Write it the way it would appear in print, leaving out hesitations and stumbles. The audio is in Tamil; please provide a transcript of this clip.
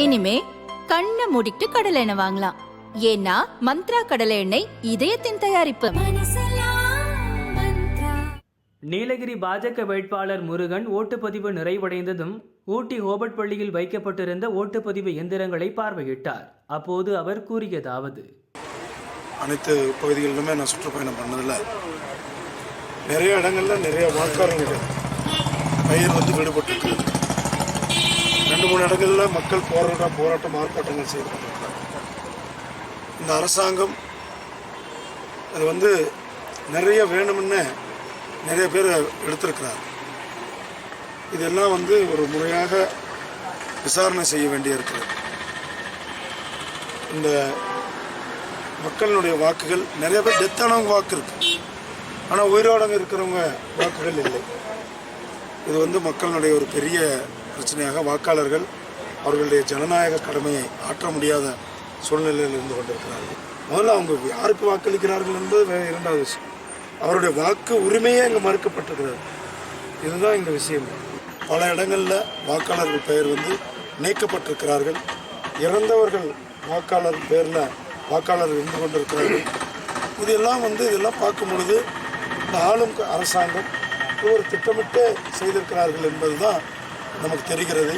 இனிமே கண்ணை மூடிட்டு கடலை எண்ணெய் வாங்கலாம். ஏன்னா மந்த்ரா கடலை எண்ணெய் இதயத்தின் தயாரிப்பு. நீலகிரி பாஜக வேட்பாளர் முருகன் ஓட்டுப்பதிவு நிறைவடைந்ததும் ஊட்டி ஹோபர்ட் பள்ளியில் வைக்கப்பட்டிருந்த ஓட்டுப்பதிவு எந்திரங்களை பார்வையிட்டார். அப்போது அவர் கூறியதாவது: அனைத்து பகுதிகளிலுமே நான் சுற்றுப்பயணம் பண்ணதில்லை. நிறைய இடங்களில் நிறைய வாக்காளர்கள் பெயர் விடுபட்டு 2-3 இடங்களில் மக்கள் போராட்டம் ஆர்ப்பாட்டங்கள் செய்து கொண்டிருக்கிறார். இந்த அரசாங்கம் அது நிறைய வேணும்னு நிறைய பேர் எடுத்திருக்கிறார். இதெல்லாம் ஒரு முறையாக விசாரணை செய்ய வேண்டியிருக்கிறது. இந்த மக்களுடைய வாக்குகள் நிறைய பேர் டெத்தானவங்க வாக்கு இருக்கு, ஆனால் உயிரோடங்க இருக்கிறவங்க வாக்குகள் இல்லை. இது மக்களுடைய ஒரு பெரிய பிரச்சனையாக வாக்காளர்கள் அவர்களுடைய ஜனநாயக கடமையை ஆற்ற முடியாத சூழ்நிலையில் இருந்து கொண்டிருக்கிறார்கள். முதல்ல அவங்க யாருக்கு வாக்களிக்கிறார்கள் என்பது இரண்டாவது விஷயம். அவருடைய வாக்கு உரிமையே இங்கே மறுக்கப்பட்டிருக்கிறது. இதுதான் இந்த விஷயம். பல இடங்களில் வாக்காளர்கள் பெயர் நீக்கப்பட்டிருக்கிறார்கள். இறந்தவர்கள் வாக்காளர் பேரில் வாக்காளர்கள் இருந்து கொண்டிருக்கிறார்கள். இதெல்லாம் பார்க்கும் பொழுது இந்த ஆளும் அரசாங்கம் ஒரு திட்டமிட்டு செய்திருக்கிறார்கள் என்பதுதான் நமக்கு தெரிகிறது.